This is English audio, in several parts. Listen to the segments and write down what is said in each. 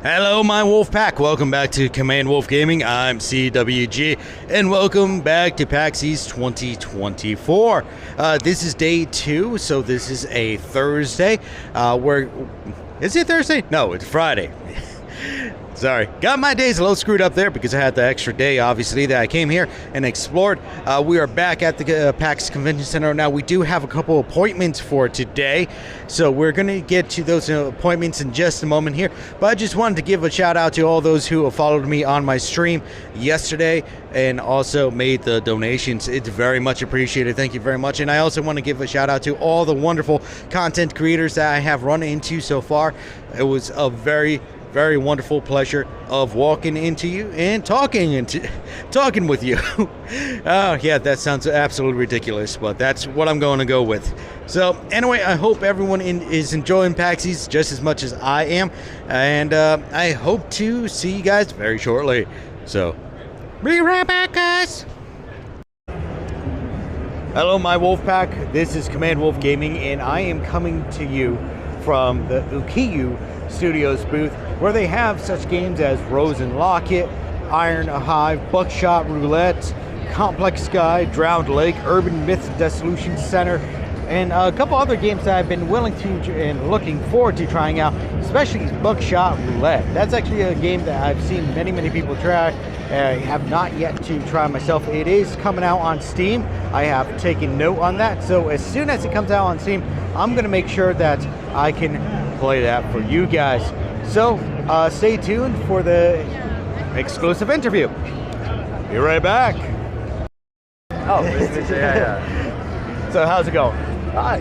Hello, my wolf pack. Welcome back to Command Wolf Gaming. I'm CWG, and welcome back to Pax East 2024. This is day 2, so this is a Thursday. Is it Thursday? No, it's Friday. Sorry, got my days a little screwed up there because I had the extra day, obviously, that I came here and explored. We are back at the PAX Convention Center. Now, we do have a couple appointments for today, so we're going to get to those appointments in just a moment here. But I just wanted to give a shout out to all those who have followed me on my stream yesterday and also made the donations. It's very much appreciated. Thank you very much. And I also want to give a shout out to all the wonderful content creators that I have run into so far. It was a very wonderful pleasure of walking into you and talking with you. Oh yeah, that sounds absolutely ridiculous, but that's what I'm going to go with. So anyway, I hope everyone is enjoying PAX East just as much as I am, and I hope to see you guys very shortly. So be right back, guys. Hello, my wolf pack. This is Command Wolf Gaming, and I am coming to you from the Ukiyo Studios booth, where they have such games as Rose and Locket, Iron Hive, Buckshot Roulette, Complex Sky, Drowned Lake, Urban Myth Dissolution Center, and a couple other games that I've been willing to and looking forward to trying out, especially Buckshot Roulette. That's actually a game that I've seen many people try. I have not yet to try myself. It is coming out on Steam. I have taken note on that, so as soon as it comes out on Steam, I'm going to make sure that I can play that for you guys. So stay tuned for the exclusive interview. Be right back. Oh, yeah. So how's it going?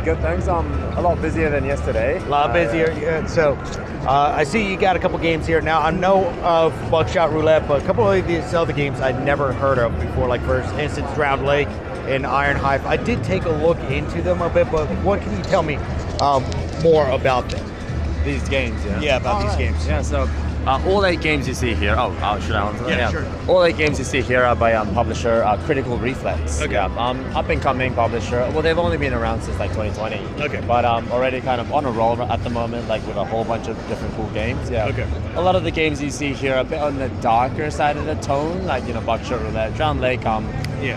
Good, thanks. A lot busier than yesterday. A lot busier. Yeah. So I see you got a couple games here. Now, I know of Buckshot Roulette, but a couple of these other games I'd never heard of before, like for instance, Drowned Lake and Iron Hive. I did take a look into them a bit, but what can you tell me more about them? These games, yeah? Yeah, about these games. Yeah, so all 8 games you see here, should I answer that? Yeah, sure. All 8 games you see here are by publisher Critical Reflex. Okay. Yeah, up and coming publisher. Well, they've only been around since like 2020. Okay. But already kind of on a roll at the moment, like with a whole bunch of different cool games. Yeah. Okay. A lot of the games you see here are a bit on the darker side of the tone, like, Buckshot Roulette, Drowned Lake, a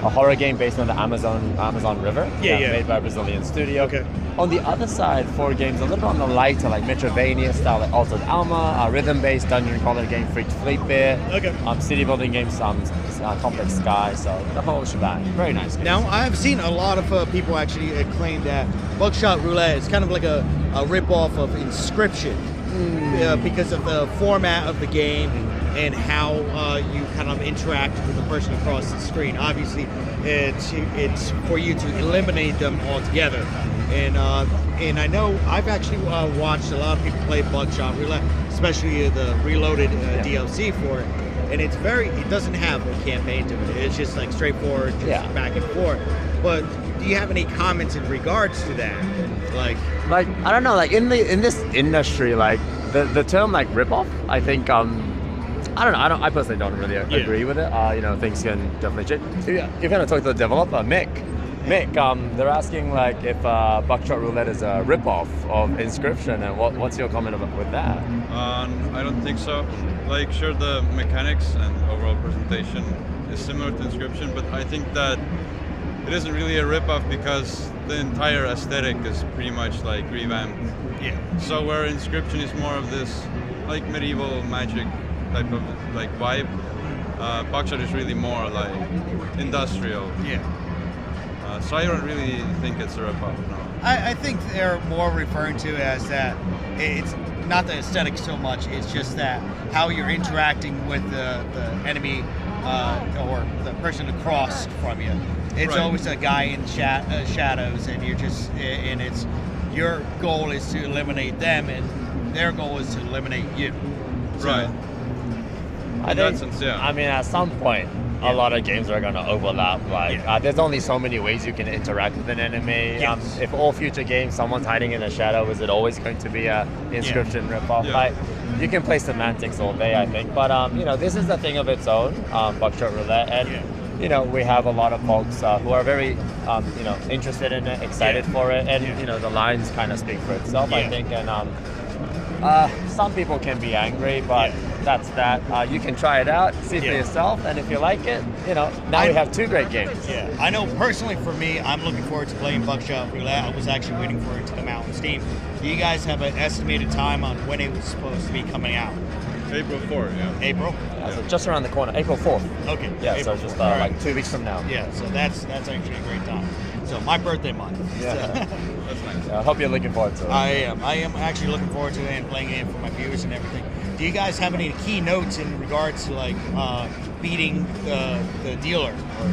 horror game based on the Amazon River. Made by a Brazilian studio. Okay. On the other side, 4 games a little bit on the lighter, like Metrovania style, like Altered Alma, rhythm-based dungeon crawler game, Freaked Fleet Bear. Okay. City building game, Complex Sky, so the whole shebang. Very nice game. Now, I've seen a lot of people actually claim that Buckshot Roulette is kind of like a rip-off of Inscription because of the format of the game and how you kind of interact with the person across the screen. Obviously, it's for you to eliminate them altogether. And I know I've actually watched a lot of people play Buckshot Roulette, especially the Reloaded DLC for it. And it doesn't have a campaign to it. It's just like straightforward, just back and forth. But do you have any comments in regards to that? Like I don't know, like in this industry, like the term like rip-off, I think I don't know. I personally don't really agree with it. Things can definitely change. You're going to talk to the developer, Mick, they're asking like if Buckshot Roulette is a rip-off of Inscription, and what's your comment with that? I don't think so. Like, sure, the mechanics and overall presentation is similar to Inscription, but I think that it isn't really a rip-off because the entire aesthetic is pretty much like revamped. Yeah. So where Inscription is more of this like medieval magic type of like vibe, Buckshot is really more like industrial. Yeah. So I don't really think it's a rip-off, no. I think they're more referring to as that it's not the aesthetic so much, it's just that how you're interacting with the enemy or the person across from you. It's always a guy in shadows, and it's your goal is to eliminate them, and their goal is to eliminate you. So, right. In that sense, yeah. I mean, at some point, a lot of games are going to overlap. Like, there's only so many ways you can interact with an enemy. Yes. If all future games, someone's hiding in a shadow, is it always going to be a Inscription ripoff? Yeah. Like, you can play semantics all day, I think. But this is a thing of its own, Buckshot Roulette, and we have a lot of folks who are very interested in it, excited for it, and the lines kind of speak for itself, I think. And Some people can be angry, but that's that. You can try it out, see for yourself, and if you like it, now we have 2 great games. Yeah, I know personally for me, I'm looking forward to playing Buckshot Roulette. I was actually waiting for it to come out on Steam. Do you guys have an estimated time on when it was supposed to be coming out? April 4, yeah. April? Yeah, so just around the corner, April 4th. Okay. Yeah, April so just 4th. All right. like 2 weeks from now. Yeah, so that's actually a great time. So my birthday month. Yeah. That's nice. Yeah, I hope you're looking forward to it. I am actually looking forward to it and playing it for my viewers and everything. Do you guys have any key notes in regards to like beating the dealer or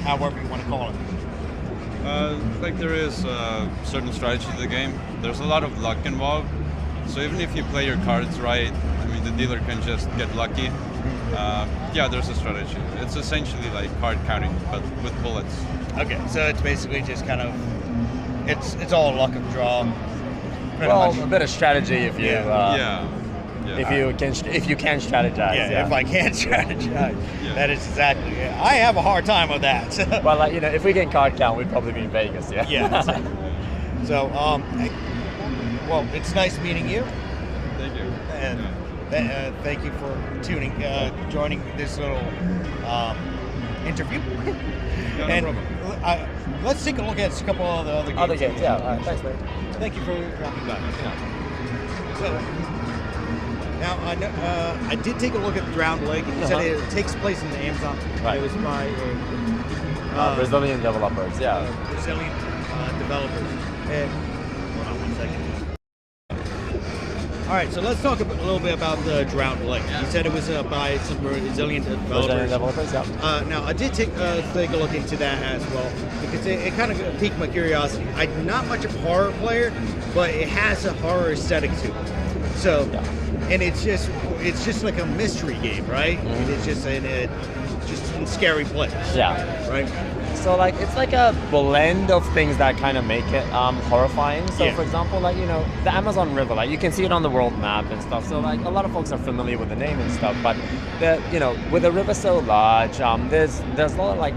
however you want to call it? Like there is a certain strategy to the game. There's a lot of luck involved. So even if you play your cards right, I mean the dealer can just get lucky. Yeah, there's a strategy. It's essentially like card counting, but with bullets. Okay, so it's basically just kind of it's all luck of draw. Well, a bit of strategy if you Yeah. if you can strategize. Yeah, if I can't strategize, that is exactly it. I have a hard time with that. Well, like, if we can card count, we'd probably be in Vegas. Yeah. Yeah. So, well, it's nice meeting you. Thank you. And thank you for joining this little interview. Yeah, And no problem. let's take a look at a couple of the other games. Other games, yeah. All right, thanks, mate. Thank you for dropping by. So, now I did take a look at Drowned Lake. You said it takes place in the Amazon. Right. It was by Brazilian developers, yeah. Brazilian developers. And hold on one second. All right, so let's talk a little bit about the Drowned Lake. You said it was by some Brazilian developers. Brazilian developers, yeah. Now, I did take a look into that as well because it kind of piqued my curiosity. I'm not much of a horror player, but it has a horror aesthetic to it. So, and it's just like a mystery game, right? Mm-hmm. It's just in a scary place. Yeah. Right. So like it's like a blend of things that kind of make it horrifying. So for example, like the Amazon River, like you can see it on the world map and stuff. So like a lot of folks are familiar with the name and stuff, but with the river so large, there's a lot of like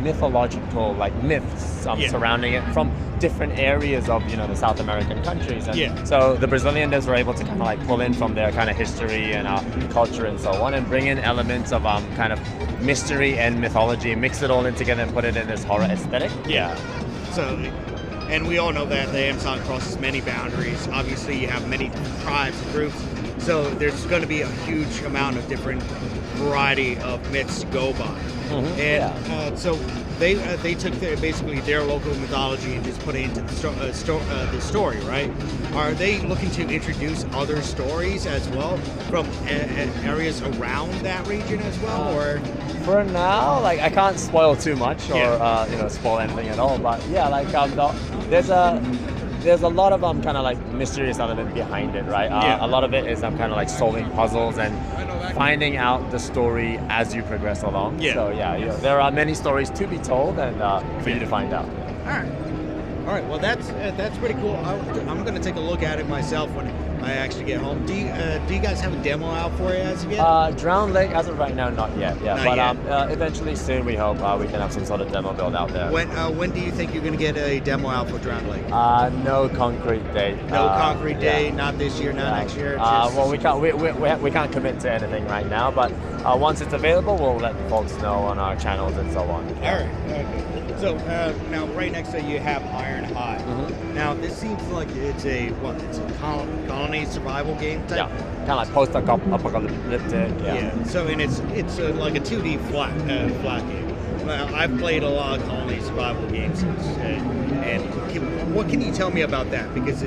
mythological like myths surrounding it from different areas of the South American countries. And so the Brazilian devs were able to kind of like pull in from their kind of history and culture and so on, and bring in elements of kind of mystery and mythology, mix it all in together and put it in this horror aesthetic. Yeah. So, and we all know that the Amazon crosses many boundaries. Obviously, you have many different tribes and groups. So there's going to be a huge amount of different variety of myths to go by. Mm-hmm. And so they took basically their local mythology and just put it into the story, right? Are they looking to introduce other stories as well from areas around that region as well, or? For now, like I can't spoil too much or spoil anything at all. But yeah, like there's a lot of kind of like mysterious element behind it, right? A lot of it is kind of like solving puzzles and finding out the story as you progress along. Yeah. So there are many stories to be told and for you to find out. All right. Well, that's pretty cool. I'm going to take a look at it myself when I actually get home. Do you guys have a demo out for it as of yet? Drowned Lake, as of right now, not yet. Yeah, not but yet. Eventually, soon, we hope we can have some sort of demo build out there. When do you think you're going to get a demo out for Drowned Lake? No concrete date. No concrete date. Not this year. Not next year. Well, we can't. We can't commit to anything right now. But once it's available, we'll let folks know on our channels and so on. All right. Okay. So now, right next to you have Iron High. Mm-hmm. Now, this seems like it's a colony survival game type. Yeah, kind of like post-apocalyptic. Yeah. So, and it's like a 2D flat game. Well, I've played a lot of colony survival games, and what can you tell me about that? Because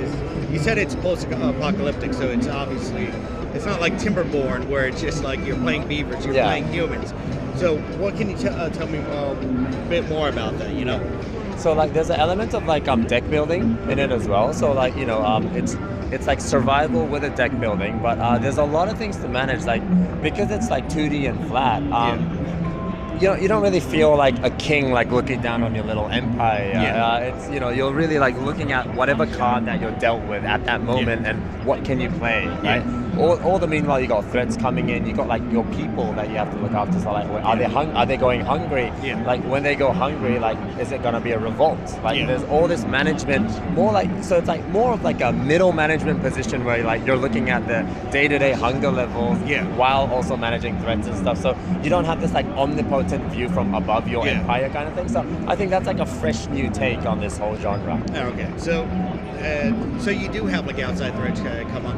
you said it's post-apocalyptic, so it's obviously it's not like Timberborn where it's just like you're playing beavers, you're playing humans. So what can you tell me a bit more about that, So like there's an element of like deck building in it as well. So like, it's like survival with a deck building, but there's a lot of things to manage, like because it's like 2D and flat. you don't really feel like a king like looking down on your little empire. It's you're really like looking at whatever card that you're dealt with at that moment and what can you play, right? All the meanwhile you got threats coming in, you got like your people that you have to look after. So like, are they going hungry? Like when they go hungry, like is it gonna be a revolt? Like there's all this management, so it's like more of like a middle management position where like you're looking at the day-to-day hunger levels while also managing threats and stuff. So you don't have this like omnipotent view from above your empire kind of thing. So I think that's like a fresh new take on this whole genre. Okay, so you do have like outside threats come on.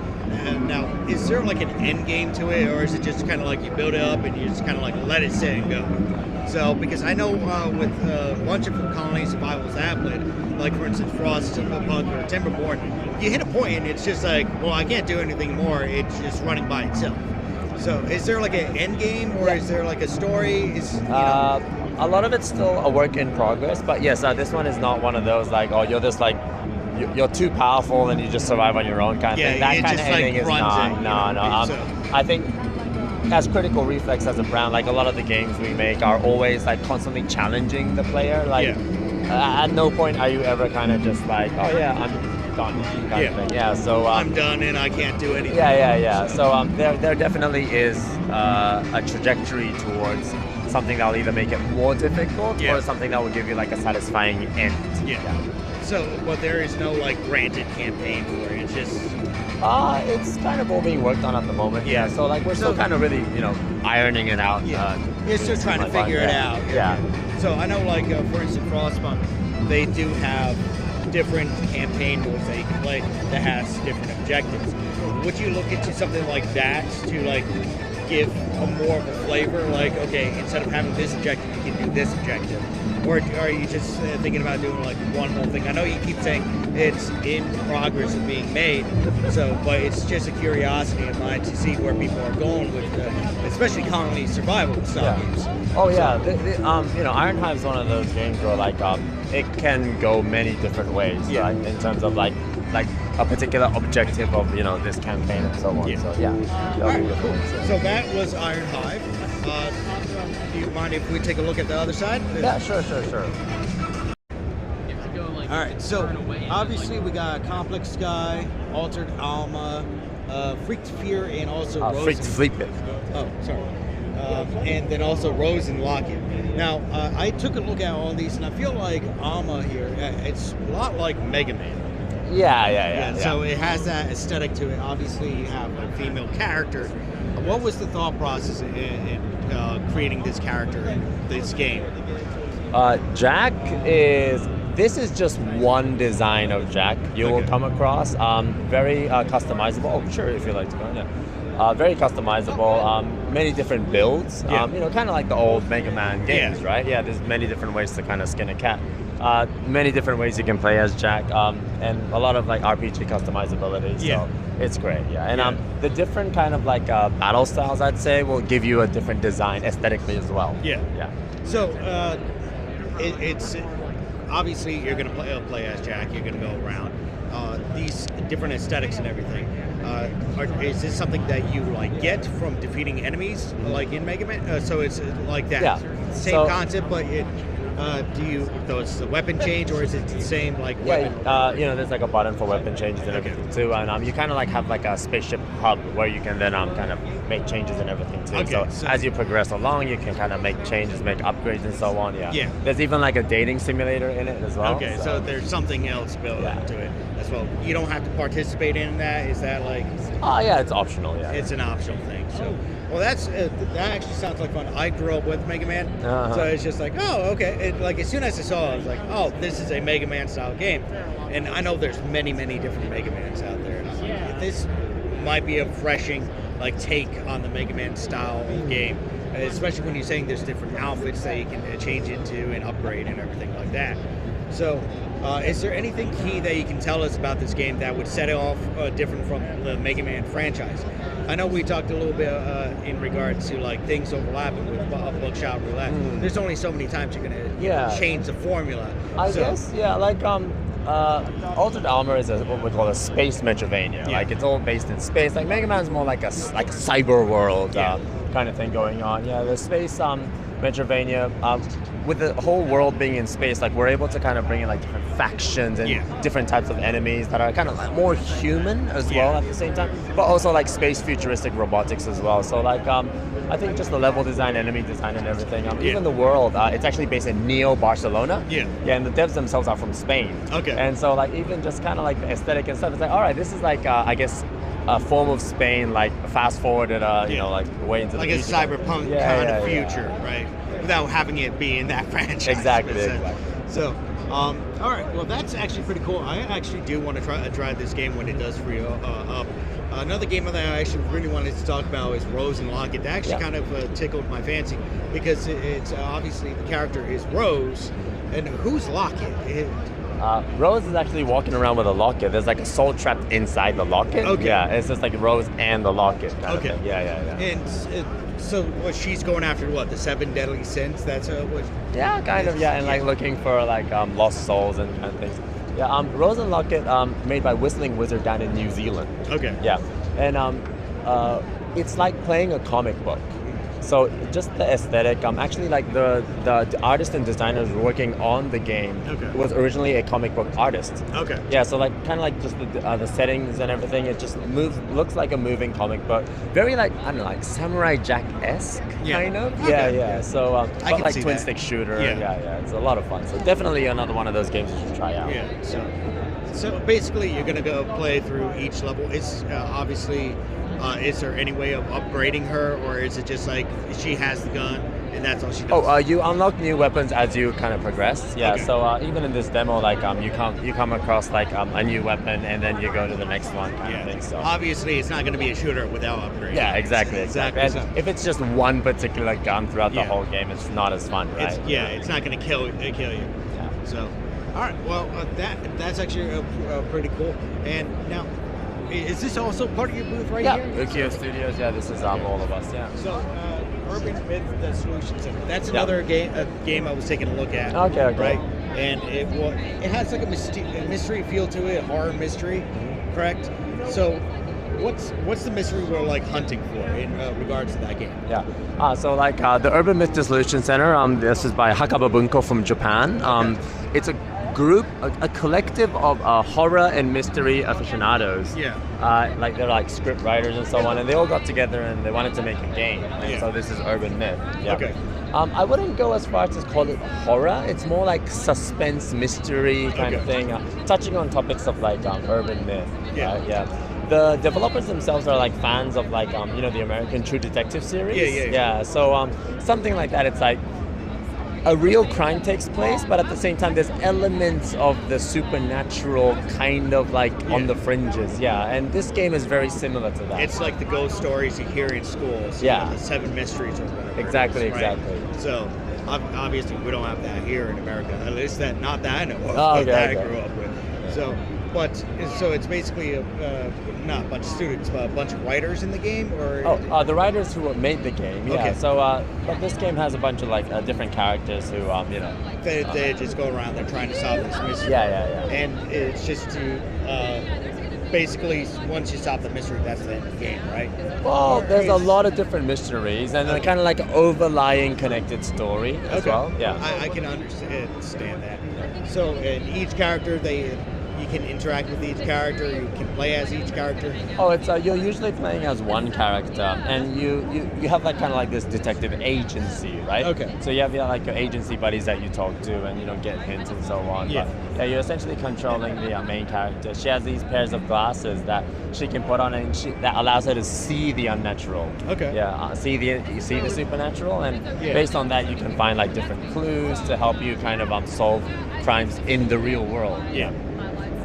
Now, is there like an end game to it, or is it just kind of like you build it up and you just kind of like let it sit and go? So, because I know with a bunch of colony survivals that I've played, like for instance Frost, Punk, or Timberborn, you hit a point and it's just like, well, I can't do anything more. It's just running by itself. So, is there like an end game, or is there like a story? A lot of it's still a work in progress, but yes, this one is not one of those like, oh, you're just like you're too powerful and you just survive on your own kind of thing. That kind of ending is not. No. I think as Critical Reflex as a brand, like a lot of the games we make are always like constantly challenging the player. Like at no point are you ever kind of just like, oh yeah, I'm done kind of thing. Yeah, so I'm done and I can't do anything. Yeah. So there definitely is a trajectory towards something that will either make it more difficult or something that will give you like a satisfying end. So, but there is no like granted campaign for it. It's just it's kind of all being worked on at the moment. Yeah. So like we're still kind of really ironing it out. You're still trying to figure it out. Yeah. So I know like for instance Frostpunk, they do have different campaign modes that you can play that has different objectives. Would you look into something like that to like give a more of a flavor? Like, okay, instead of having this objective, you can do this objective. Or are you just thinking about doing like one whole thing? I know you keep saying it's in progress of being made, but it's just a curiosity of mine to see where people are going with, especially colony survival style games. Oh yeah, Ironhive is one of those games where like it can go many different ways, right? In terms of like a particular objective of this campaign and so on. So that'll be cool. So that was Ironhive. Do you mind if we take a look at the other side? Yeah, sure. All right, so obviously we got Complex Sky, Altered Alma, Freaked Fear, and also Freaked Sleeping. Oh, sorry. And then also Rose and Locket. Now, I took a look at all these, and I feel like Alma here, it's a lot like Mega Man. Yeah. So it has that aesthetic to it. Obviously, you have a female character. What was the thought process in creating this character in this game? Jack this is just one design of Jack you will come across. Very customizable. Oh, sure, if you'd like to go in there. Very customizable. Many different builds. Kind of like the old Mega Man games, right? Yeah, there's many different ways to kind of skin a cat. Many different ways you can play as Jack, and a lot of like RPG customizability. So it's great, And the different kind of like battle styles, I'd say, will give you a different design aesthetically as well. Yeah. So it's obviously you're going to play as Jack. You're going to go around these different aesthetics and everything. Is this something that you like get from defeating enemies, like in Mega Man? So it's like that same concept, but it's the weapon change, or is it the same like weapon? There's like a button for weapon changes and everything too, and you kind of like have like a spaceship hub where you can then kind of make changes and everything too. So as you progress along, you can kind of make changes, make upgrades and so on. There's even like a dating simulator in it as well. Okay, so there's something else built into it as well. You don't have to participate in that. Is that like? It's optional. It's an optional thing. So. Well, that actually sounds like fun. I grew up with Mega Man, so it's just like, oh, okay. Like as soon as I saw it, I was like, oh, this is a Mega Man style game. And I know there's many different Mega Mans out there. And I'm like, this might be a refreshing like take on the Mega Man style of game, especially when you're saying there's different outfits that you can change into and upgrade and everything like that. So, is there anything key that you can tell us about this game that would set it off different from the Mega Man franchise? I know we talked a little bit in regards to like things overlapping with Buckshot Roulette. There's only so many times you're gonna change the formula. I guess, like Altered Alma is what we call a space Metroidvania. Like it's all based in space. Like Mega Man's more like a cyber world. kind of thing going on. Yeah, the space Metroidvania, with the whole world being in space, like we're able to kind of bring in like different factions and different types of enemies that are kind of like more human as well at the same time, but also like space futuristic robotics as well. So like I think just the level design, enemy design, and everything. Even the world, it's actually based in Neo Barcelona. Yeah, and the devs themselves are from Spain. Okay. And so like even just kind of like the aesthetic and stuff, it's like, all right, this is like I guess a form of Spain, like fast forwarded, you know, like way into like the future. Like a cyberpunk kind of future, right? Without having it be in that franchise. Exactly. So, all right. Well, that's actually pretty cool. I actually do want to try this game when it does free up. Another game that I actually really wanted to talk about is Rose and Locket. That actually kind of tickled my fancy because it's obviously the character is Rose, and who's Locket? Rose is actually walking around with a locket. There's like a soul trapped inside the locket. Okay. Yeah, it's just like Rose and the locket kind of thing. Yeah. And so what, she's going after what, the 7 deadly sins? That's what? Yeah, kind of. Yeah, and like looking for like lost souls and kind of things. Yeah, Rose and Locket, made by Whistling Wizard down in New Zealand. Okay. Yeah, and it's like playing a comic book. So just the aesthetic, actually like the artist and designers working on the game was originally a comic book artist. Okay. Yeah, so like kind of like just the settings and everything, it just looks like a moving comic book. Very like, I don't know, like Samurai Jack-esque kind of. Okay. Yeah. So but like twin stick shooter. Yeah. It's a lot of fun. So definitely another one of those games you should try out. Yeah. So basically you're gonna go play through each level. It's obviously. Is there any way of upgrading her, or is it just like she has the gun and that's all she does? Oh, you unlock new weapons as you kind of progress. Yeah. Okay. So even in this demo, like you come across like a new weapon and then you go to the next one kind of thing. So obviously, it's not going to be a shooter without upgrading. Yeah, exactly. And if it's just one particular gun throughout the whole game, it's not as fun, right? It's not going to kill you. Yeah. So, all right. Well, that's actually pretty cool. And now. Is this also part of your booth right here? Yeah, Ukiyo Studios. Yeah, this is all of us. Yeah. So, Urban Myth, the Solution Center. That's another game I was taking a look at. Okay. Right, and it has like a mystery feel to it, horror mystery, correct? So, what's the mystery we're like hunting for in regards to that game? Yeah. So like the Urban Myth Dissolution Center. This is by Hakaba Bunko from Japan. It's a group, a collective of horror and mystery aficionados. Yeah. Like they're like script writers and so on, and they all got together and they wanted to make a game. And so this is Urban Myth. Yeah. Okay. I wouldn't go as far as to call it horror. It's more like suspense, mystery kind of thing, touching on topics of like urban myth. Yeah. The developers themselves are like fans of like the American True Detective series. Yeah. So something like that. It's like a real crime takes place, but at the same time, there's elements of the supernatural kind of like on the fringes. Yeah, and this game is very similar to that. It's like the ghost stories you hear in schools. The 7 mysteries or whatever. Exactly. So obviously, we don't have that here in America. At least not that I know of. That I grew up with. So. But so it's basically not a bunch of students, but a bunch of writers in the game, or the writers who made the game. Yeah. Okay. So, but this game has a bunch of like different characters who, they just go around. They're trying to solve this mystery. Yeah. And it's just to basically once you solve the mystery, that's the end of the game, right? Well, there's a lot of different mysteries and kind of like an overlying connected story as well. Yeah. I can understand that. So, in each character, you can interact with each character. You can play as each character. Oh, it's you're usually playing as one character, and you have like kind of like this detective agency, right? Okay. So you have like your agency buddies that you talk to, and get hints and so on. Yeah. But, you're essentially controlling the main character. She has these pairs of glasses that she can put on, and that allows her to see the unnatural. Okay. Yeah. You see the supernatural, and based on that, you can find like different clues to help you kind of solve crimes in the real world. Yeah.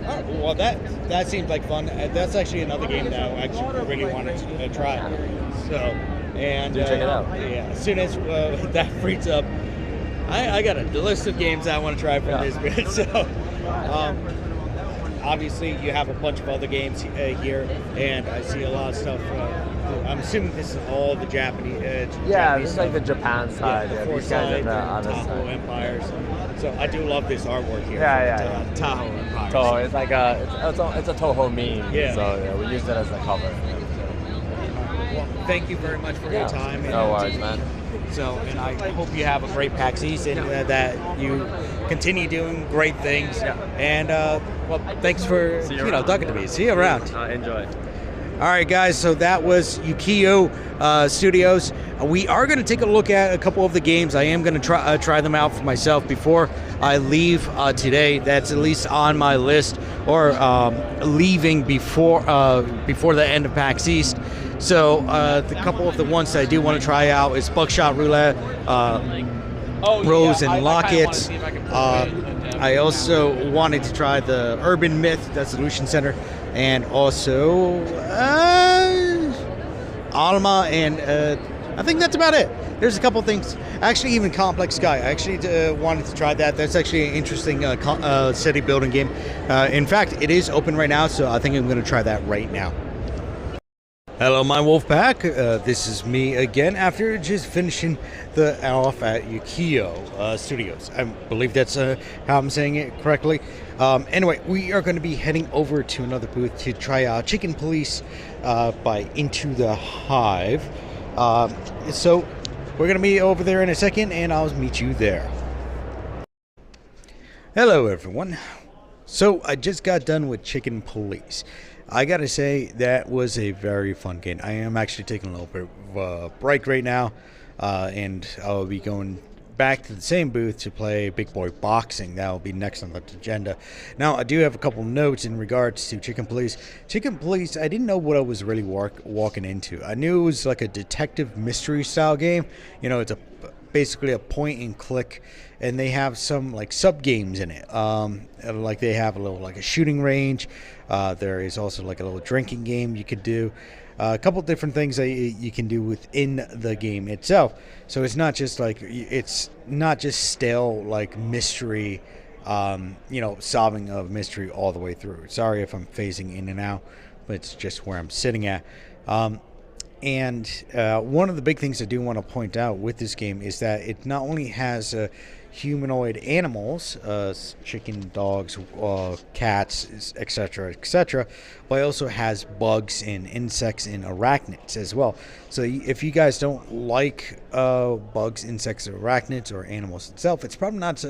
All right, well, that seems like fun. That's actually another game that I actually really wanted to try. So, and check it out. Yeah, as soon as that frees up, I got a list of games I want to try from this bit. So, obviously, you have a bunch of other games here, and I see a lot of stuff. I'm assuming this is all the Japanese. This is like the Japan side. The These guys are the Tahoe Empires. So I do love this artwork here. Tahoe Empires. So it's like it's a Toho meme. So we used it as a cover. Well, thank you very much for your time. No worries, man. So, and I hope you have a great PAX East and that you continue doing great things. Yeah. And well, thanks for talking to me. See you around. Enjoy. All right, guys. So that was Ukiyo Studios. We are going to take a look at a couple of the games. I am going to try them out for myself before I leave today. That's at least on my list, or leaving before the end of PAX East. So the couple of the ones that I do want to try out is Buckshot Roulette, Rose and Locket. I also wanted to try the Urban Myth, that's Solution Center, and also Alma, and I think that's about it. There's a couple things. Actually, even Complex Sky. I actually wanted to try that. That's actually an interesting city building game. In fact, it is open right now, so I think I'm going to try that right now. Hello, my wolf pack. This is me again after just finishing the off at Ukiyo Studios. I believe that's how I'm saying it correctly. Anyway, we are going to be heading over to another booth to try out Chicken Police by Into the Hive. So we're going to be over there in a second, and I'll meet you there. Hello, everyone. So I just got done with Chicken Police. I gotta say, that was a very fun game. I am actually taking a little bit of a break right now, and I'll be going back to the same booth to play Big Boy Boxing. That will be next on the agenda. Now, I do have a couple notes in regards to Chicken Police. Chicken Police, I didn't know what I was really walking into. I knew it was like a detective mystery style game. You know, it's basically a point and click, and they have some like sub games in it. Like they have a little like a shooting range. There is also like a little drinking game you could do. A couple different things that you can do within the game itself. So it's not just stale like mystery, solving of mystery all the way through. Sorry if I'm phasing in and out, but it's just where I'm sitting at. And one of the big things I do want to point out with this game is that it not only has humanoid animals, chicken, dogs, cats, etc., but it also has bugs and insects and arachnids as well. So if you guys don't like bugs, insects, or arachnids, or animals itself, it's probably not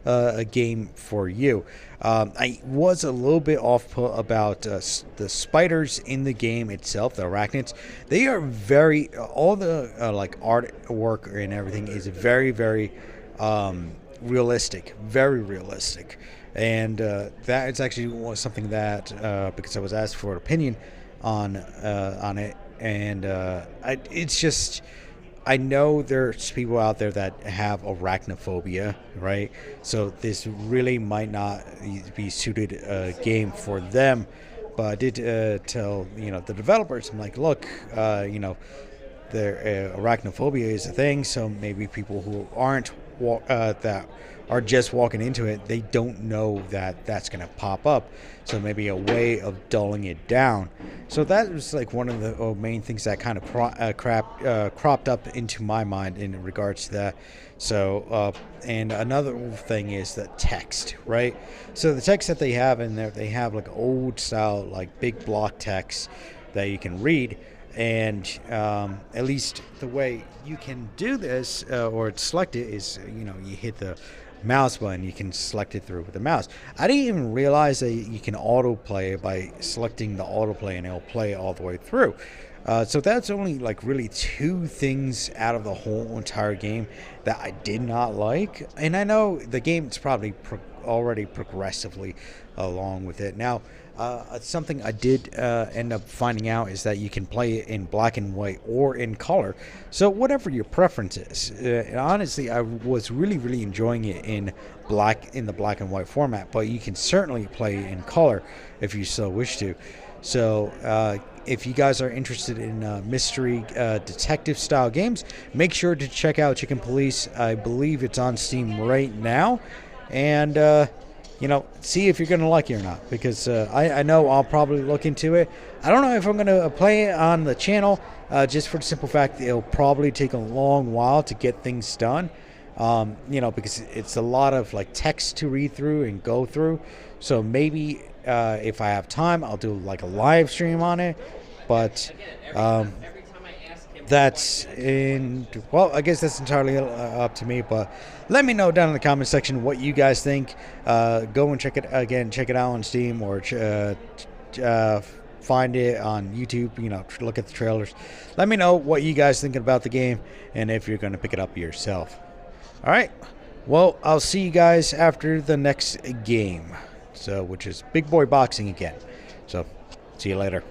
a game for you. I was a little bit off put about the spiders in the game itself, the arachnids. They are all the like artwork and everything is very, very realistic, very realistic. And that is actually something that because I was asked for an opinion on it, and it's just, I know there's people out there that have arachnophobia, right? So this really might not be suited a game for them. But I did tell the developers, I'm like, look, their arachnophobia is a thing. So maybe people who aren't that are just walking into it, they don't know that that's going to pop up. So maybe a way of dulling it down. So that was like one of the main things that kind of cropped up into my mind in regards to that. So and another thing is the text, right? So the text that they have in there, they have like old style, like big block text that you can read. And at least the way you can do this or select it is, you hit the mouse button, you can select it through with the mouse. I didn't even realize that you can autoplay it by selecting the autoplay, and it'll play all the way through. So that's only like really two things out of the whole entire game that I did not like. And I know the game's probably already progressively along with it. Now, something I did end up finding out is that you can play it in black and white or in color. So whatever your preference is. Honestly, I was really, really enjoying it in the black and white format, but you can certainly play it in color if you so wish to. So if you guys are interested in mystery detective style games, make sure to check out Chicken Police. I believe it's on Steam right now. And see if you're going to like it or not, because I know I'll probably look into it. I don't know if I'm going to play it on the channel, just for the simple fact that it'll probably take a long while to get things done, because it's a lot of like text to read through and go through. So maybe if I have time, I'll do like a live stream on it. But that's well, I guess that's entirely up to me, but let me know down in the comment section what you guys think. Go and check it out on Steam, or find it on YouTube. Look at the trailers. Let me know what you guys think about the game, and if you're going to pick it up yourself. All right, well, I'll see you guys after the next game, which is Big Boy Boxing again. So see you later.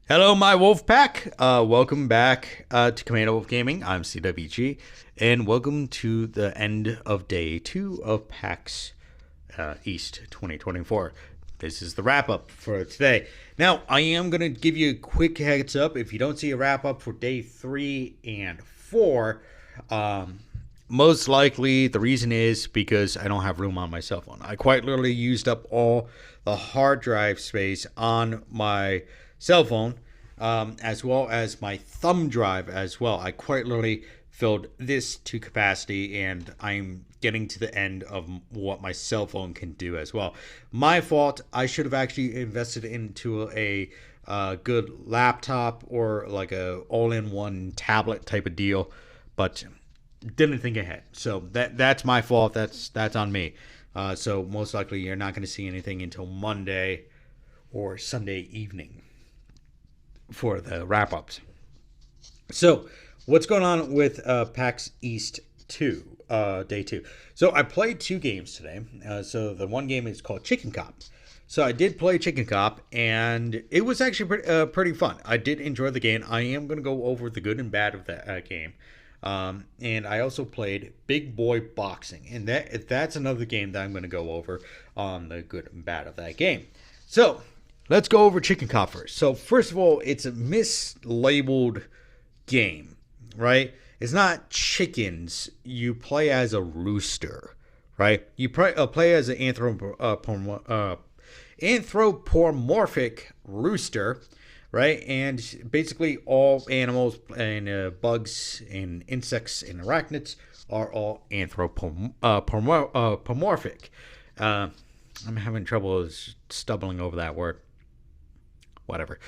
Hello, my wolf pack. Welcome back to Commando Wolf Gaming. I'm CWG, and welcome to the end of day 2 of PAX East 2024. This is the wrap-up for today. Now, I am going to give you a quick heads up. If you don't see a wrap-up for day 3 and 4, most likely the reason is because I don't have room on my cell phone. I quite literally used up all the hard drive space on my cell phone, as well as my thumb drive as well. I quite literally filled this to capacity, and I'm getting to the end of what my cell phone can do as well. My fault. I should have actually invested into a good laptop or like a all-in-one tablet type of deal, but didn't think ahead. So that's my fault. That's on me. So most likely you're not going to see anything until Monday or Sunday evening for the wrap-ups. So what's going on with PAX East 2, day 2? So I played 2 games today. So the one game is called Chicken Cop. So I did play Chicken Cop, and it was actually pretty fun. I did enjoy the game. I am going to go over the good and bad of that game. And I also played Big Boy Boxing, and that's another game that I'm going to go over on the good and bad of that game. So let's go over Chicken Cop first. So first of all, it's a mislabeled game, right? It's not chickens. You play as a rooster, right? You play as an anthropomorphic rooster, right? And basically all animals and bugs and insects and arachnids are all anthropomorphic. I'm having trouble stumbling over that word. Whatever.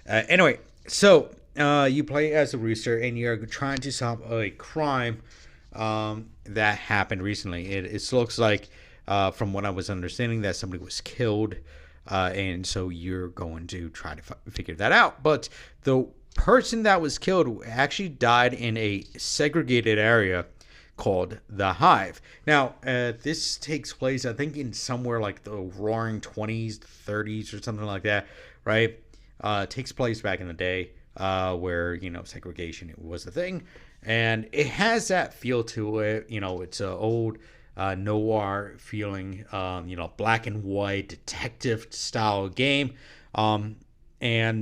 Anyway, so you play as a rooster, and you're trying to solve a crime that happened recently. It looks like, from what I was understanding, that somebody was killed, and so you're going to try to figure that out. But the person that was killed actually died in a segregated area called the Hive. Now, this takes place, I think, in somewhere like the roaring 20s, 30s, or something like that, right? It takes place back in the day, where, segregation was a thing, and it has that feel to it. It's an old noir feeling, black and white detective style game, and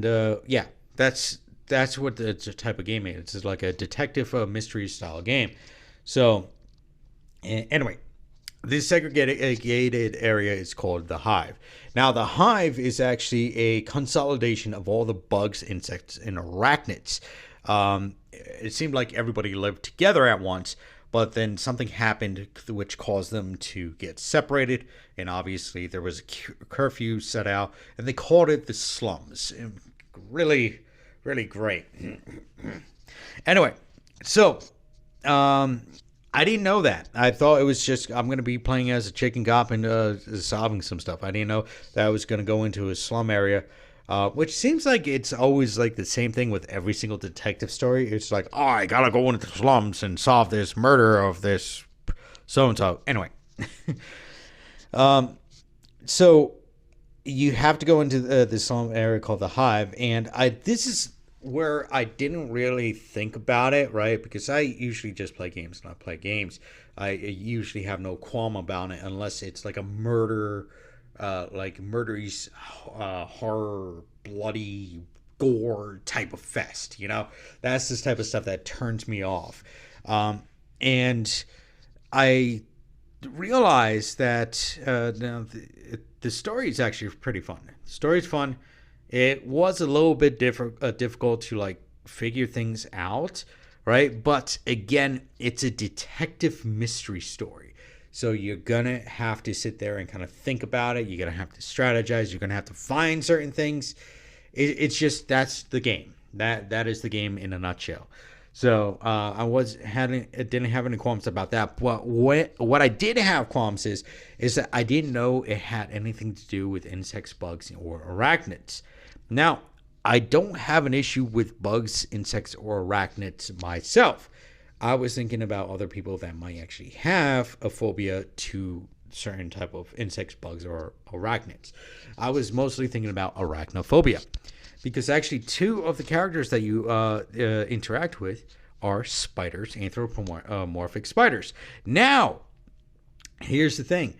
that's what the type of game is. It's like a detective mystery style game. So anyway, this segregated area is called the Hive. Now, the Hive is actually a consolidation of all the bugs, insects, and arachnids. It seemed like everybody lived together at once, but then something happened which caused them to get separated, and obviously there was a curfew set out, and they called it the slums. Really, really great. Anyway, so I didn't know that. I thought it was just, I'm going to be playing as a chicken cop and solving some stuff. I didn't know that I was going to go into a slum area, which seems like it's always like the same thing with every single detective story. It's like, oh, I got to go into the slums and solve this murder of this so-and-so. Anyway. So you have to go into this slum area called the Hive, and this is where I didn't really think about it, right? Because I usually just play games and I play games. I usually have no qualm about it unless it's like a murder, like murderous, horror, bloody, gore type of fest, That's this type of stuff that turns me off. And I realized that the story is actually pretty fun. The story is fun. It was a little bit difficult to like figure things out, right? But again, it's a detective mystery story. So you're going to have to sit there and kind of think about it. You're going to have to strategize. You're going to have to find certain things. It's just, that's the game. That is the game in a nutshell. So didn't have any qualms about that. But what I did have qualms is that I didn't know it had anything to do with insects, bugs, or arachnids. Now, I don't have an issue with bugs, insects, or arachnids myself. I was thinking about other people that might actually have a phobia to certain type of insects, bugs, or arachnids. I was mostly thinking about arachnophobia. Because actually, two of the characters that you interact with are spiders, anthropomorphic spiders. Now, here's the thing.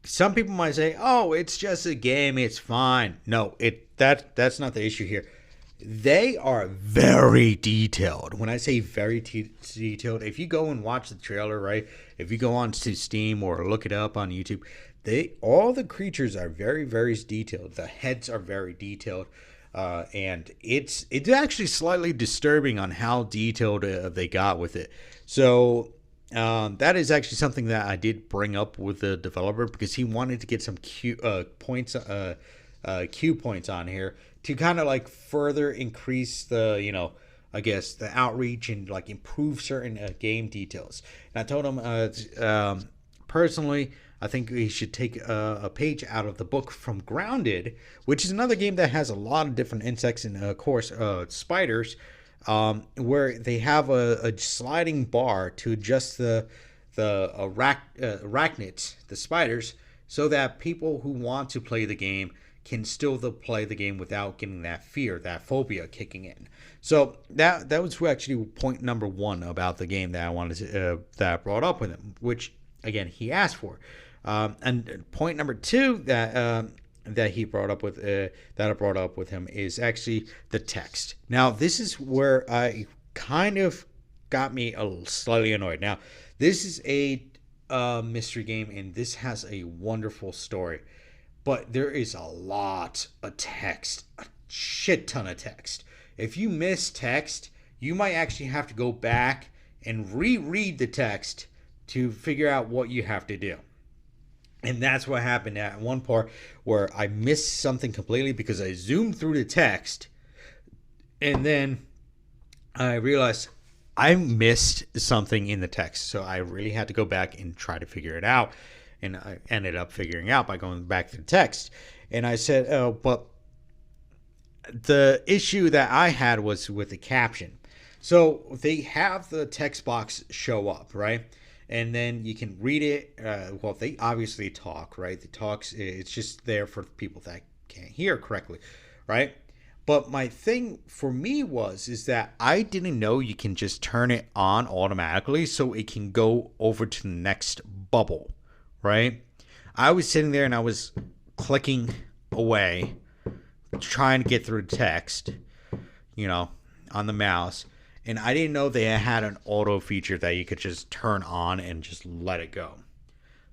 Some people might say, "Oh, it's just a game; it's fine." No, that's not the issue here. They are very detailed. When I say very detailed, if you go and watch the trailer, right? If you go on to Steam or look it up on YouTube, all the creatures are very, very detailed. The heads are very detailed, and it's actually slightly disturbing on how detailed they got with it. So that is actually something that I did bring up with the developer because he wanted to get some Q points on here to kind of like further increase the I guess the outreach and like improve certain game details. And I told him personally, I think we should take a page out of the book from Grounded, which is another game that has a lot of different insects and, of course, spiders, where they have a sliding bar to adjust the arachnids, the spiders, so that people who want to play the game can still play the game without getting that fear, that phobia kicking in. So that was actually point number one about the game that I wanted to, that I brought up with him, which again he asked for. And point number two that he brought up with that I brought up with him is actually the text. Now this is where I kind of got me slightly annoyed. Now this is a mystery game and this has a wonderful story, but there is a lot of text, a shit ton of text. If you miss text, you might actually have to go back and reread the text to figure out what you have to do. And that's what happened at one part where I missed something completely because I zoomed through the text and then I realized I missed something in the text. So I really had to go back and try to figure it out. And I ended up figuring out by going back to the text. And I said, oh, but the issue that I had was with the caption. So they have the text box show up, right? And then you can read it. Well, they obviously talk, right? The talks, it's just there for people that can't hear correctly, right? But my thing for me is that I didn't know you can just turn it on automatically so it can go over to the next bubble, right? I was sitting there and I was clicking away, trying to get through the text, on the mouse. And I didn't know they had an auto feature that you could just turn on and just let it go.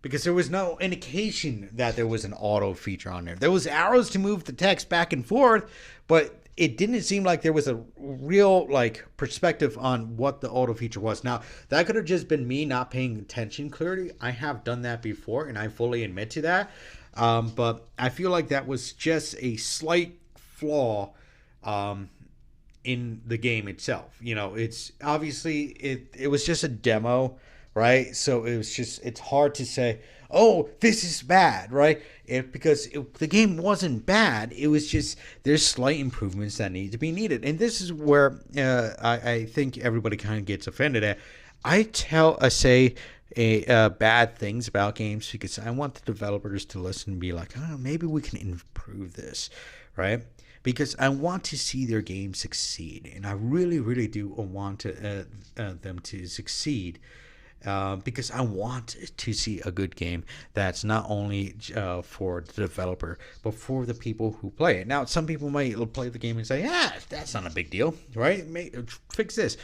Because there was no indication that there was an auto feature on there. There was arrows to move the text back and forth, but it didn't seem like there was a real perspective on what the auto feature was. Now, that could have just been me not paying attention clearly. I have done that before, and I fully admit to that. But I feel like that was just a slight flaw in the game itself. It's obviously it was just a demo, right? So it's hard to say, oh, this is bad, right? Because the game wasn't bad. It was just there's slight improvements that need to be needed. And this is where I think everybody kind of gets offended at. I say bad things about games because I want the developers to listen and be like, oh, maybe we can improve this, right? Because I want to see their game succeed, and I really, really do want them to succeed. Because I want to see a good game that's not only for the developer, but for the people who play it. Now, some people might play the game and say, that's not a big deal, right? Fix this.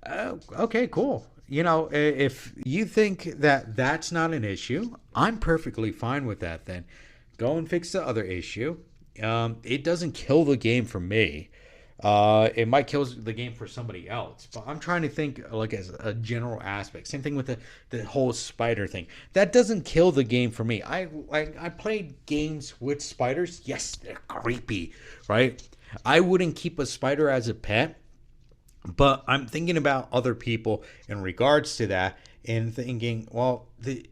Okay, cool. If you think that that's not an issue, I'm perfectly fine with that then. Go and fix the other issue. It doesn't kill the game for me. It might kill the game for somebody else, but I'm trying to think as a general aspect. Same thing with the whole spider thing. That doesn't kill the game for me. I played games with spiders. Yes, they're creepy, right? I wouldn't keep a spider as a pet, but I'm thinking about other people in regards to that and thinking, well, the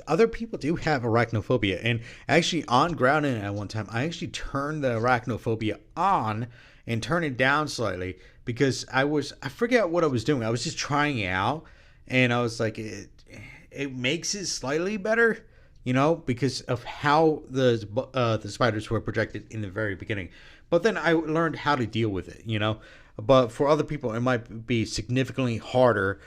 other people do have arachnophobia. And actually, on grounding at one time, I actually turned the arachnophobia on and turned it down slightly because I forget what I was doing. I was just trying it out, and I was like, it makes it slightly better, because of how the spiders were projected in the very beginning. But then I learned how to deal with it, But for other people, it might be significantly harder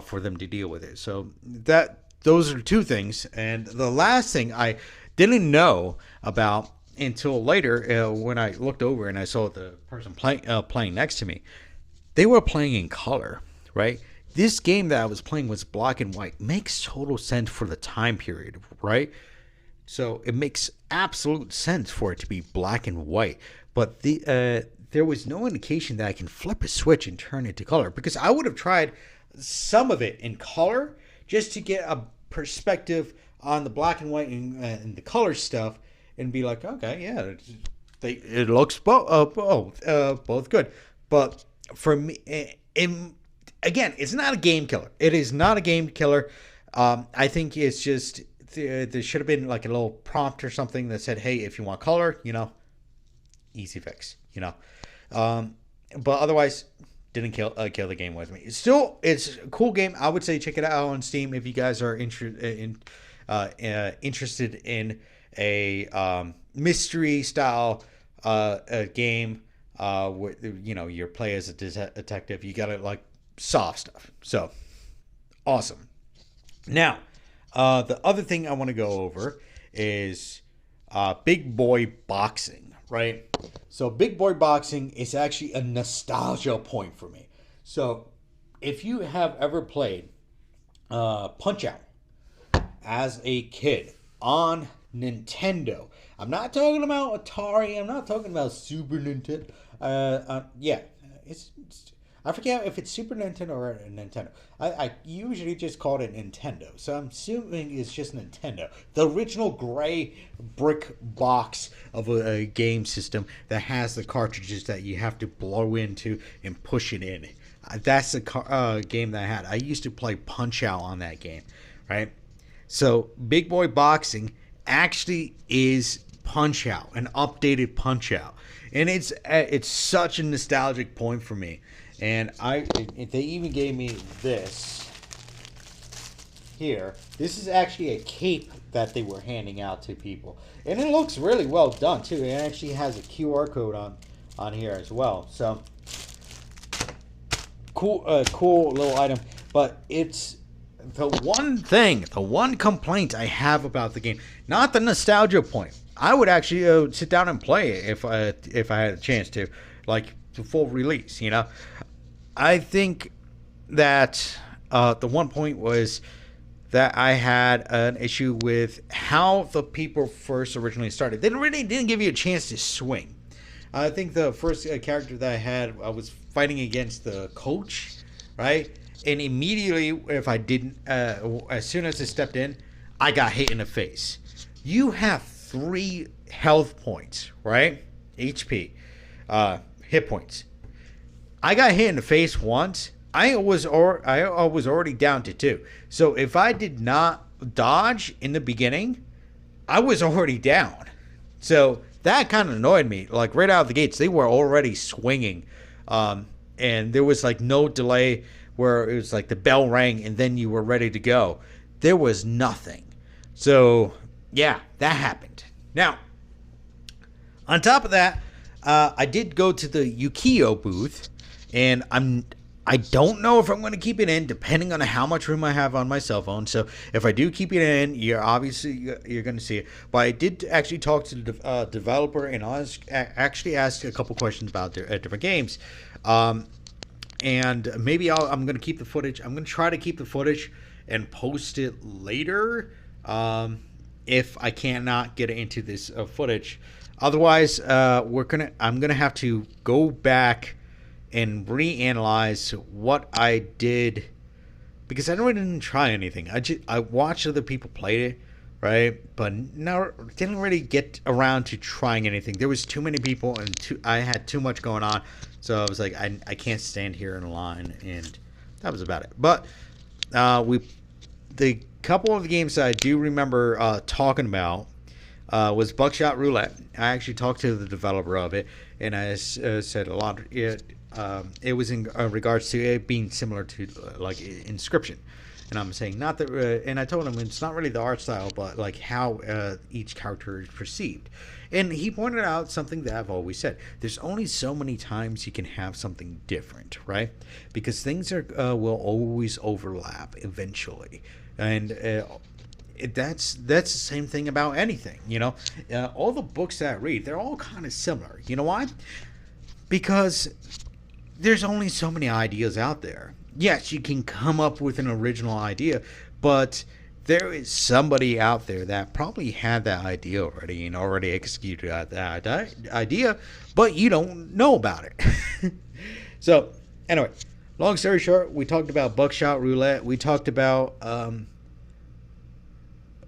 for them to deal with it. So those are two things. And the last thing I didn't know about until later when I looked over and I saw the person playing next to me. They were playing in color, right? This game that I was playing was black and white. Makes total sense for the time period, right? So it makes absolute sense for it to be black and white. But there was no indication that I can flip a switch and turn it to color, because I would have tried some of it in color just to get a perspective on the black and white and the color stuff and be like, okay, yeah, it looks both good. But for me, again, it's not a game killer. It is not a game killer. I think it's just there should have been like a little prompt or something that said, hey, if you want color, easy fix, but otherwise didn't kill the game with me. It's a cool game. I would say check it out on Steam if you guys are interested in a mystery style game where you play as a detective. You gotta like solve stuff. So awesome. Now the other thing I want to go over is big boy boxing. Right? So big boy boxing is actually a nostalgia point for me. So if you have ever played Punch-Out as a kid on Nintendo, I'm not talking about Atari, I'm not talking about Super Nintendo. I forget if it's Super Nintendo or a Nintendo. I usually just call it Nintendo, so I'm assuming it's just Nintendo. The original gray brick box of a game system that has the cartridges that you have to blow into and push it in. That's the game that I had. I used to play Punch-Out on that game, right? So Big Boy Boxing actually is Punch-Out, an updated Punch-Out. And it's such a nostalgic point for me. And they even gave me this here. This is actually a cape that they were handing out to people, and it looks really well done too. It actually has a QR code on here as well. So cool little item. But it's the one complaint I have about the game, not the nostalgia point. I would actually sit down and play it if I had a chance to, like the full release. I think that the one point was that I had an issue with how the people first originally started. They didn't give you a chance to swing. I think the first character that I had, I was fighting against the coach, right? And immediately, if I didn't, as soon as I stepped in, I got hit in the face. You have 3 health points, right? HP, hit points. I got hit in the face once. I was already down to 2. So if I did not dodge in the beginning, I was already down. So that kind of annoyed me. Like right out of the gates, they were already swinging, and there was like no delay where it was like the bell rang and then you were ready to go. There was nothing. So yeah, that happened. Now, on top of that, I did go to the Yukio booth. And I don't know if I'm going to keep it in, depending on how much room I have on my cell phone. So if I do keep it in, you're going to see it. But I did actually talk to the developer and actually asked a couple questions about their different games. And maybe I'm going to keep the footage. I'm going to try to keep the footage and post it later if I cannot get into this footage. Otherwise, I'm going to have to go back and reanalyze what I did, because I really didn't try anything. I watched other people play it, right? But now didn't really get around to trying anything. There was too many people and I had too much going on, so I was like, I can't stand here in line, and that was about it. But the couple of the games that I do remember talking about was Buckshot Roulette. I actually talked to the developer of it, and I said a lot. It was in regards to it being similar to like Inscription. And I'm saying not that, and I told him it's not really the art style, but like how each character is perceived. And he pointed out something that I've always said: there's only so many times you can have something different, right? Because things will always overlap eventually, and that's the same thing about anything. All the books that I read, they're all kind of similar. You know why? Because there's only so many ideas out there. Yes, you can come up with an original idea, but there is somebody out there that probably had that idea already and already executed that idea, but you don't know about it. So, anyway, long story short, we talked about Buckshot Roulette. We talked about, oh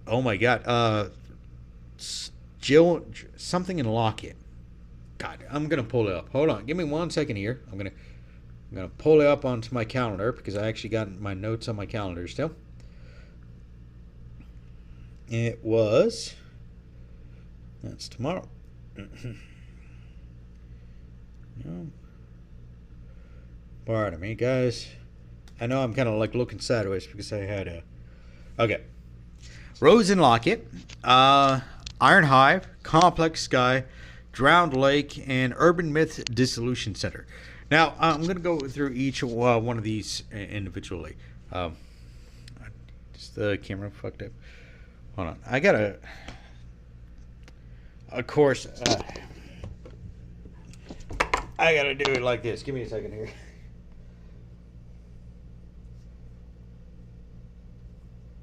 my God, Jill, something in Lockett. God, I'm going to pull it up. Hold on. Give me 1 second here. I'm going to pull it up onto my calendar because I actually got my notes on my calendar still. It was... That's tomorrow. No. Pardon me, guys. I know I'm kind of like looking sideways because I had a... Okay. Rose and Lockett. Iron Hive. Complex Sky. Drowned Lake. And Urban Myth Dissolution Center. Now, I'm going to go through each one of these individually. Just the camera fucked up. Hold on. I got to... Of course... I got to do it like this. Give me a second here.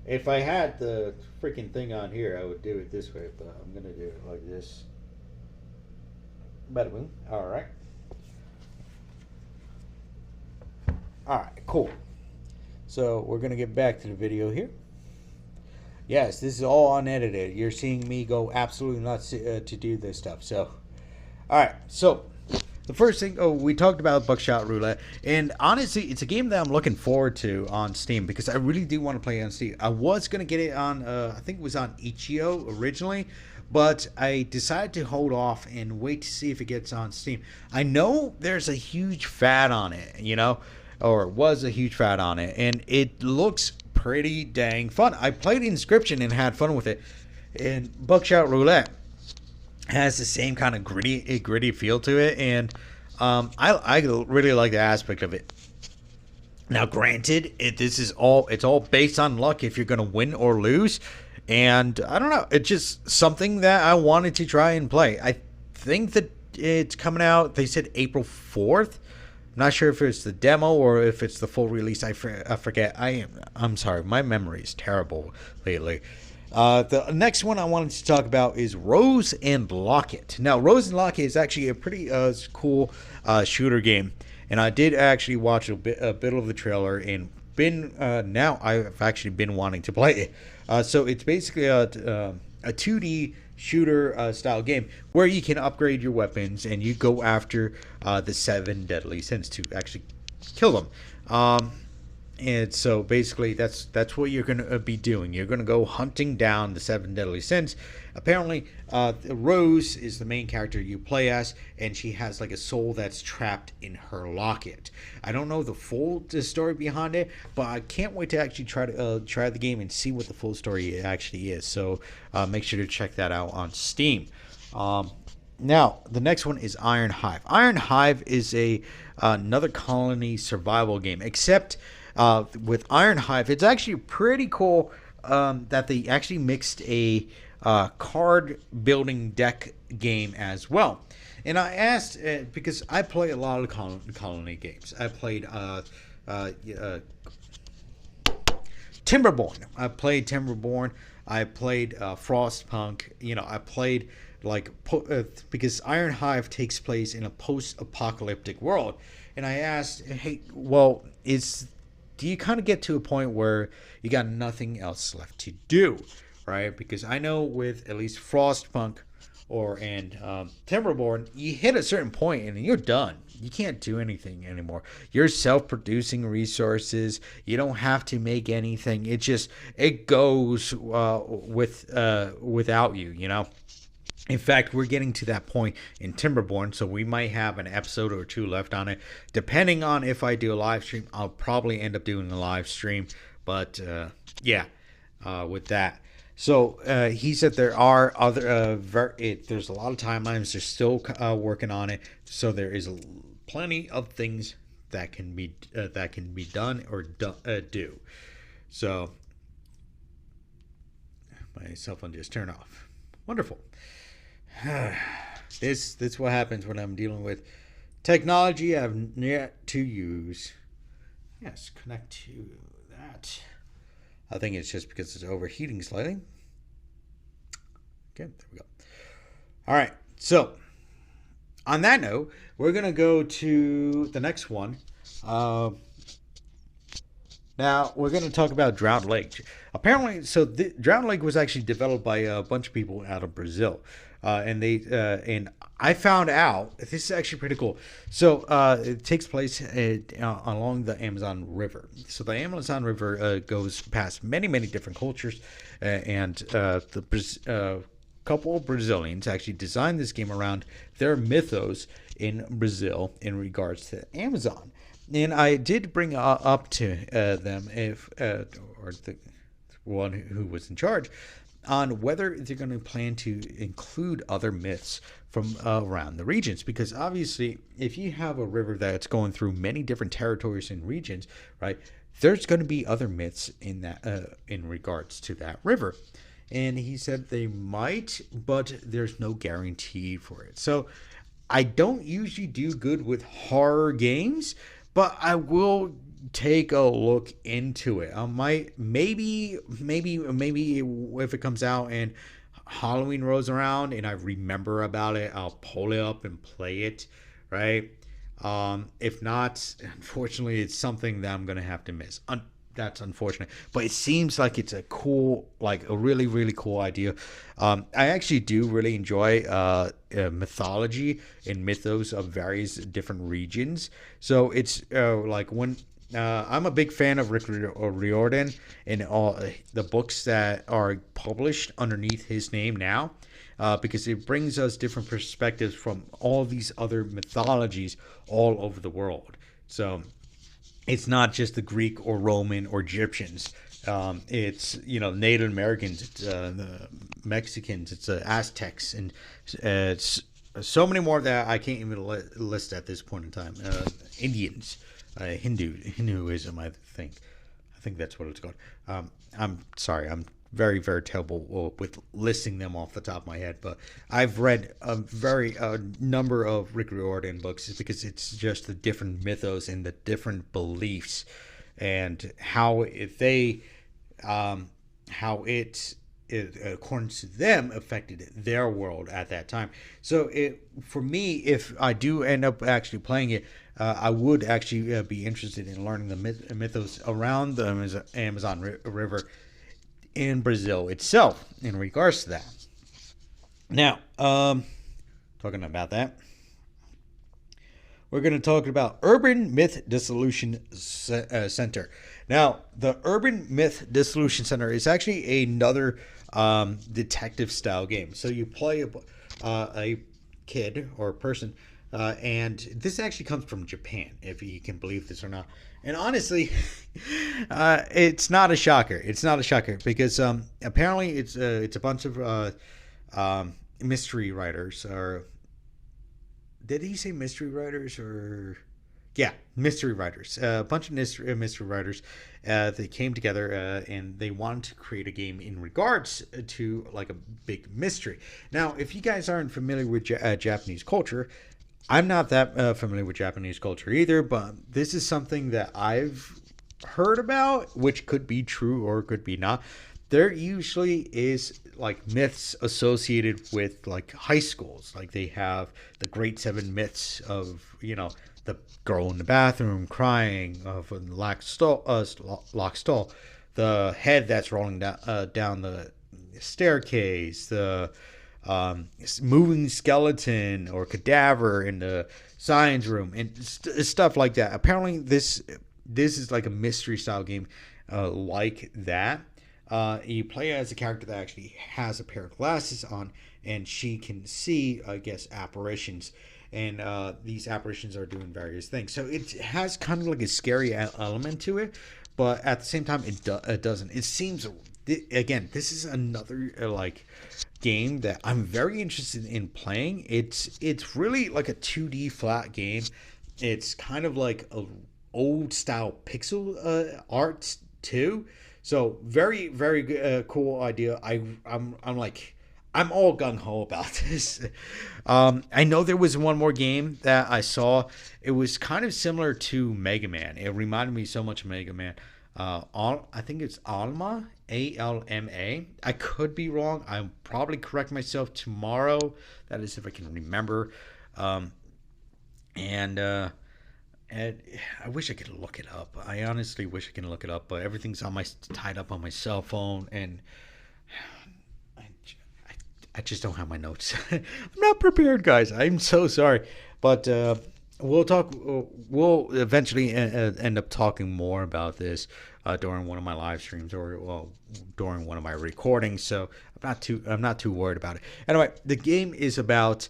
If I had the freaking thing on here, I would do it this way. But I'm going to do it like this. Bada boom. All right. Alright, cool. So we're going to get back to the video here. Yes, this is all unedited. You're seeing me go absolutely nuts to do this stuff. So, alright, so the first thing, we talked about Buckshot Roulette. And honestly, it's a game that I'm looking forward to on Steam because I really do want to play it on Steam. I was going to get it on, I think it was on Itch.io originally. But I decided to hold off and wait to see if it gets on Steam. I know there's a huge fad on it, or was a huge fad on it, and it looks pretty dang fun. I played Inscription and had fun with it, and Buckshot Roulette has the same kind of gritty feel to it, and I really like the aspect of it. Now, granted, it's all based on luck if you're going to win or lose, and I don't know, it's just something that I wanted to try and play. I think that it's coming out, they said April 4th. I'm not sure if it's the demo or if it's the full release. I forget. I'm sorry. My memory is terrible lately. The next one I wanted to talk about is Rose and Lockett. Now, Rose and Lockett is actually a pretty cool shooter game, and I did actually watch a bit of the trailer and now I've actually been wanting to play it. So it's basically a 2D shooter style game where you can upgrade your weapons and you go after the 7 deadly sins to actually kill them. And so basically that's what you're going to be doing. You're going to go hunting down the 7 deadly sins. Apparently Rose is the main character you play as, and she has like a soul that's trapped in her locket. I don't know the full story behind it, but I can't wait to actually try the game and see what the full story actually is. So make sure to check that out on Steam. Now the next one is Iron Hive. Iron Hive is another colony survival game, except with Iron Hive, it's actually pretty cool that they actually mixed a card building deck game as well. And I asked because I play a lot of colony games. I played Timberborn. I played Timberborn. I played Frostpunk. I played because Iron Hive takes place in a post-apocalyptic world. And I asked, hey, well, do you kind of get to a point where you got nothing else left to do, right? Because I know with at least Frostpunk and Timberborn, you hit a certain point and you're done. You can't do anything anymore. You're self-producing resources. You don't have to make anything. It goes without you. You know. In fact, we're getting to that point in Timberborn, so we might have an episode or two left on it. Depending on if I do a live stream, I'll probably end up doing a live stream. But with that. So he said there are other, there's a lot of timelines. They're still working on it. So there is plenty of things that can be done or do. So my cell phone just turned off. Wonderful. This what happens when I'm dealing with technology I've yet to use. Yes, connect to that. I think it's just because it's overheating slightly. Okay, there we go. All right, so on that note, we're gonna go to the next one. Now we're going to talk about Drowned Lake. Apparently, so Drowned Lake was actually developed by a bunch of people out of Brazil, and I found out this is actually pretty cool. So it takes place along the Amazon River. So the Amazon River goes past many different cultures, and the couple of Brazilians actually designed this game around their mythos in Brazil in regards to Amazon. And I did bring up to them or the one who was in charge on whether they're going to plan to include other myths from around the regions, because obviously if you have a river that's going through many different territories and regions, right, there's going to be other myths in that in regards to that river. And he said they might, but there's no guarantee for it. So I don't usually do good with horror games, but I will take a look into it. I might maybe if it comes out and Halloween rolls around and I remember about it, I'll pull it up and play it, right? If not, unfortunately, it's something that I'm gonna have to miss. That's unfortunate, but it seems like it's a really cool idea. I actually do really enjoy mythology and mythos of various different regions. So it's like when I'm a big fan of Rick Riordan and all the books that are published underneath his name now, because it brings us different perspectives from all these other mythologies all over the world. So it's not just the Greek or Roman or Egyptians. It's Native Americans, it's the Mexicans, it's Aztecs, and it's so many more that I can't even list at this point in time. Indians, Hinduism, I think that's what it's called. I'm sorry, I'm very terrible with listing them off the top of my head, but I've read a number of Rick Riordan books because it's just the different mythos and the different beliefs and how it according to them affected their world at that time. So for me, if I do end up actually playing it, I would actually be interested in learning the mythos around the Amazon River in Brazil itself in regards to that. Now, talking about that, we're going to talk about Urban Myth Dissolution Center. Now, the Urban Myth Dissolution Center is actually another detective style game. So you play a kid or a person, and this actually comes from Japan, if you can believe this or not. And honestly, it's not a shocker. It's not a shocker because apparently it's a bunch of mystery writers. Or did he say mystery writers? Or yeah, mystery writers. A bunch of mystery writers. They came together and they wanted to create a game in regards to like a big mystery. Now, if you guys aren't familiar with Japanese culture, I'm not that familiar with Japanese culture either, but this is something that I've heard about, which could be true or could be not. There usually is like myths associated with like high schools. Like they have the Great Seven Myths of, the girl in the bathroom crying, of a locked stall, the head that's rolling down the staircase, the moving skeleton or cadaver in the science room, and stuff like that. Apparently, this is like a mystery style game, like that. You play as a character that actually has a pair of glasses on, and she can see, I guess, apparitions. And these apparitions are doing various things. So it has kind of like a scary element to it, but at the same time, it doesn't. It seems, again, this is another like game that I'm very interested in playing. It's really like a 2D flat game. It's kind of like a old style pixel art too. So very cool idea. I'm like, I'm all gung ho about this. I know there was one more game that I saw. It was kind of similar to Mega Man. It reminded me so much of Mega Man. I think it's Alma, Alma. I could be wrong. I'll probably correct myself tomorrow. That is, if I can remember. And I wish I could look it up. I honestly wish I could look it up, but everything's tied up on my cell phone, and I just don't have my notes. I'm not prepared, guys. I'm so sorry, but we'll talk. We'll eventually end up talking more about this during one of my live streams, or during one of my recordings. So I'm not too worried about it. Anyway, the game is about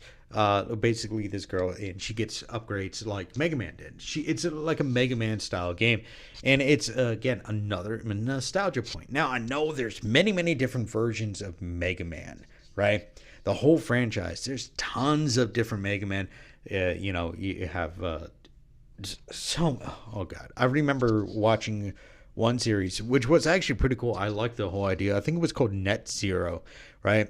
basically this girl, and she gets upgrades like Mega Man did. It's like a Mega Man style game, and it's again another nostalgia point. Now I know there's many different versions of Mega Man, right? The whole franchise. There's tons of different Mega Man. You have oh god, I remember watching one series which was actually pretty cool. I liked the whole idea. I think it was called Net Zero, right?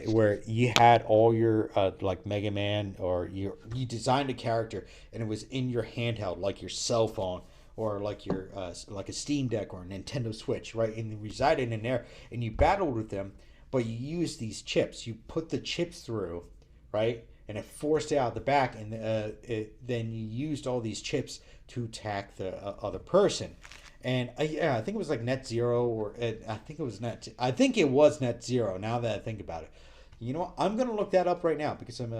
Where you had all your like Mega Man, or you designed a character and it was in your handheld, like your cell phone, or like your like a Steam Deck or a Nintendo Switch, right? And you resided in there and you battled with them, but you used these chips. You put the chips through, right? And it forced it out the back, and then you used all these chips to attack the other person. And I think it was like Net Zero, or I think it was Net Zero. Now that I think about it, you know what? I'm gonna look that up right now because I'm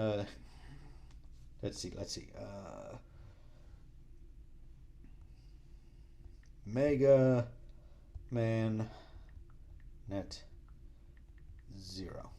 let's see, Mega Man Net Zero.